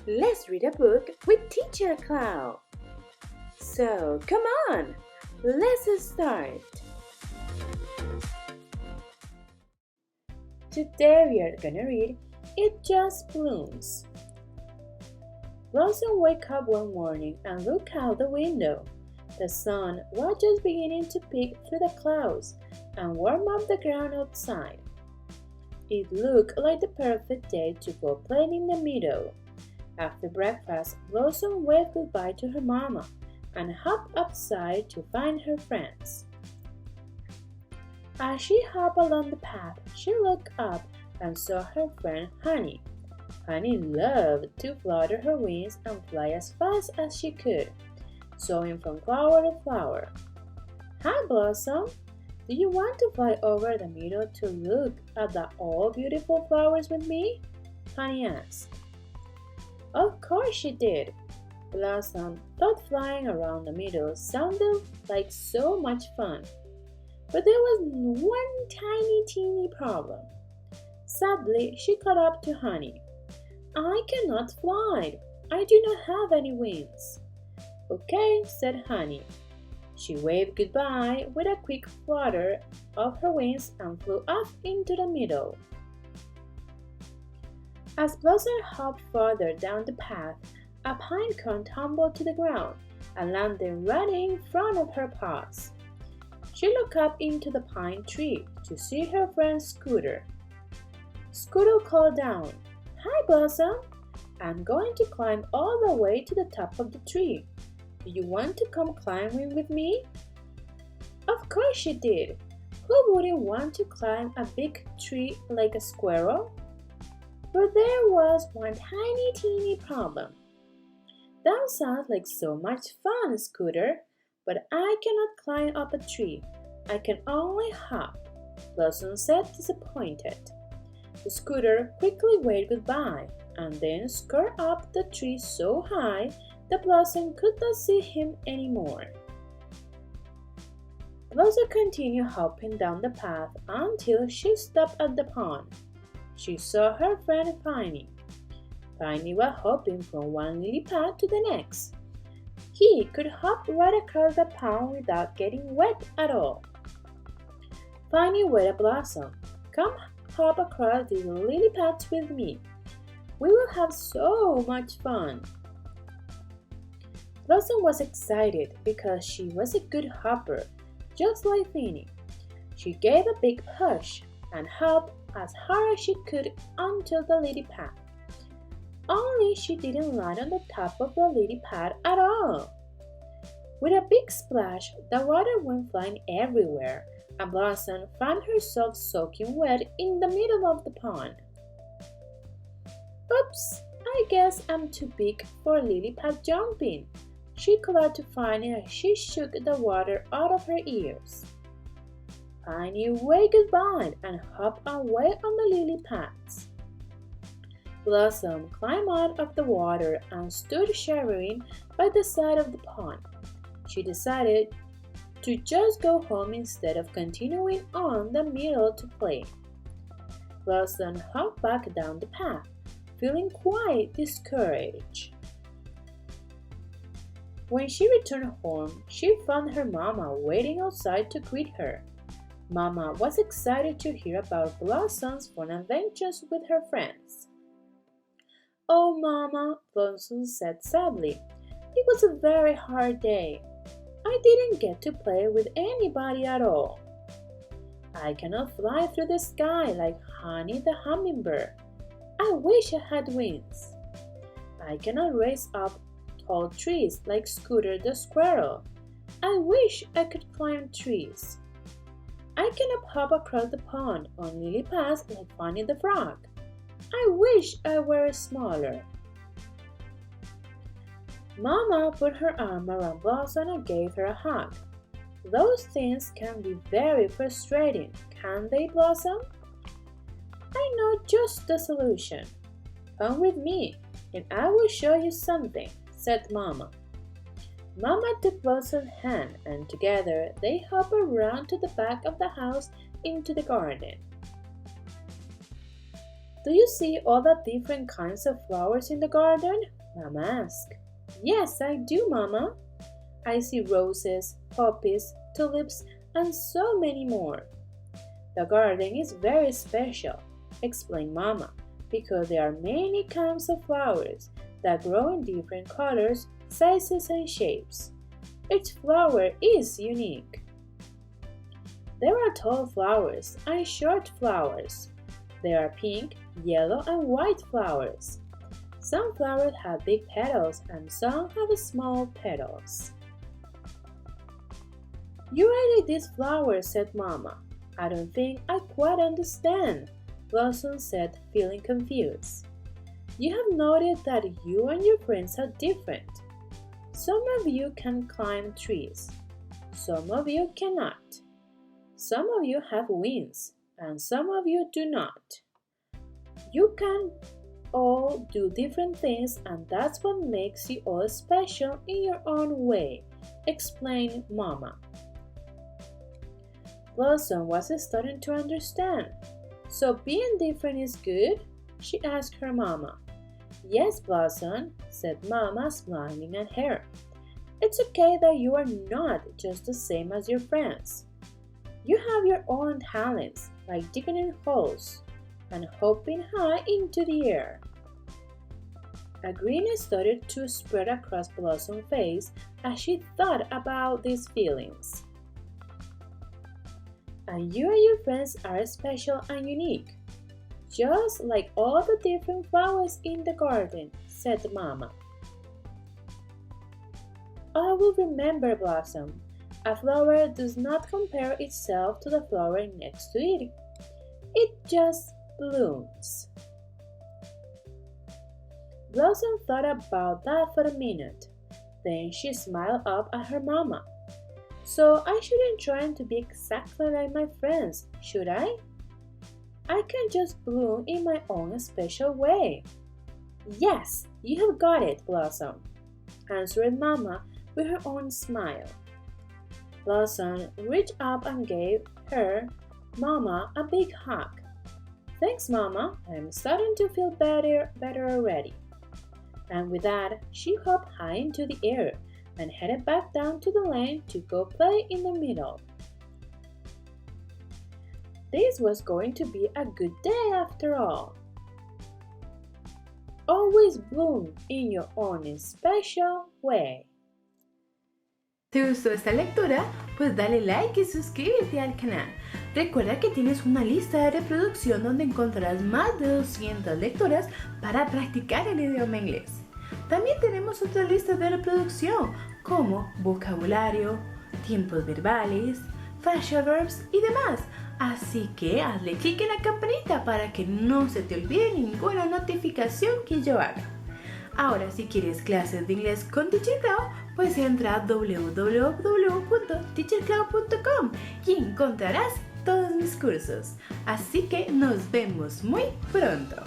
Let's read a book with Teacher Clau. So, come on, let's start. Today we are gonna read It Just Blooms. Blossom woke up one morning and looked out the window. The sun was just beginning to peek through the clouds and warm up the ground outside. It looked like the perfect day to go playing in the meadow. After breakfast, Blossom waved goodbye to her mama and hopped outside to find her friends. As she hopped along the path, she looked up and saw her friend Honey. Honey loved to flutter her wings and fly as fast as she could, soaring from flower to flower. Hi, Blossom! Do you want to fly over the meadow to look at the all beautiful flowers with me? Honey asked. Of course she did. Blossom thought flying around the meadow sounded like so much fun. But there was one tiny teeny problem. Sadly, she caught up to Honey. I cannot fly. I do not have any wings. Okay, said Honey. She waved goodbye with a quick flutter of her wings and flew off into the meadow. As Blossom hopped further down the path, a pine cone tumbled to the ground and landed right in front of her paws. She looked up into the pine tree to see her friend Scooter. Scooter called down, Hi, Blossom! I'm going to climb all the way to the top of the tree. Do you want to come climbing with me? Of course she did. Who wouldn't want to climb a big tree like a squirrel? But there was one tiny teeny problem. That sounds like so much fun, Scooter, but I cannot climb up a tree. I can only hop, Blossom said, disappointed. The Scooter quickly waved goodbye and then scurried up the tree so high that Blossom could not see him anymore. Blossom continued hopping down the path until she stopped at the pond. She saw her friend Piney. Piney was hopping from one lily pad to the next. He could hop right across the pond without getting wet at all. Piney waved at Blossom. Come hop across these lily pads with me. We will have so much fun. Blossom was excited because she was a good hopper, just like Finny. She gave a big push and hopped as hard as she could onto the lily pad. Only she didn't land on the top of the lily pad at all. With a big splash, the water went flying everywhere, and Blossom found herself soaking wet in the middle of the pond. Oops, I guess I'm too big for lily pad jumping, she called to Piney as she shook the water out of her ears. Piney waved goodbye and hopped away on the lily pads. Blossom climbed out of the water and stood shivering by the side of the pond. She decided to just go home instead of continuing on the meadow to play. Blossom hopped back down the path, feeling quite discouraged. When she returned home, she found her mama waiting outside to greet her. Mama was excited to hear about Blossom's fun adventures with her friends. Oh, Mama, Blossom said sadly, it was a very hard day. I didn't get to play with anybody at all. I cannot fly through the sky like Honey the hummingbird. I wish I had wings. I cannot race up tall trees like Scooter the squirrel. I wish I could climb trees. I cannot hop across the pond on lily pads like Fanny the frog. I wish I were smaller. Mama put her arm around Blossom and gave her a hug. Those things can be very frustrating, can't they, Blossom? I know just the solution. Come with me, and I will show you something, said Mama. Mama took Blossom's hand, and together they hopped around to the back of the house into the garden. Do you see all the different kinds of flowers in the garden? Mama asked. Yes, I do, Mama. I see roses, poppies, tulips, and so many more. The garden is very special, explained Mama, because there are many kinds of flowers that grow in different colors, sizes, and shapes. Each flower is unique. There are tall flowers and short flowers. There are pink, yellow, and white flowers. Some flowers have big petals and some have small petals. You really these flowers, said Mama. I don't think I quite understand, Blossom said, feeling confused. You have noted that you and your friends are different. Some of you can climb trees. Some of you cannot. Some of you have wings, and some of you do not. You can all do different things, and that's what makes you all special in your own way, explained Mama. Blossom was starting to understand. So being different is good? She asked her Mama. Yes, Blossom, said Mama, smiling at her. It's okay that you are not just the same as your friends. You have your own talents, like digging in holes and hopping high into the air. A grin started to spread across Blossom's face as she thought about these feelings. And you and your friends are special and unique, just like all the different flowers in the garden, said Mama. I will remember, Blossom. A flower does not compare itself to the flower next to it. It just blooms. Blossom thought about that for a minute. Then she smiled up at her Mama. So I shouldn't try to be exactly like my friends, should I? I can just bloom in my own special way. Yes, you have got it, Blossom, answered Mama with her own smile. Blossom reached up and gave her Mama a big hug. Thanks, Mama. I'm starting to feel better already. And with that, she hopped high into the air and headed back down to the lane to go play in the middle. This was going to be a good day after all. Always bloom in your own special way. ¿Te gustó esta lectura? Pues dale like y suscríbete al canal. Recuerda que tienes una lista de reproducción donde encontrarás más de 200 lecturas para practicar el idioma inglés. También tenemos otras listas de reproducción como vocabulario, tiempos verbales, facial verbs y demás. Así que hazle clic en la campanita para que no se te olvide ninguna notificación que yo haga. Ahora, si quieres clases de inglés con Teacher Clau, pues entra a www.teacherclau.com y encontrarás todos mis cursos. Así que nos vemos muy pronto.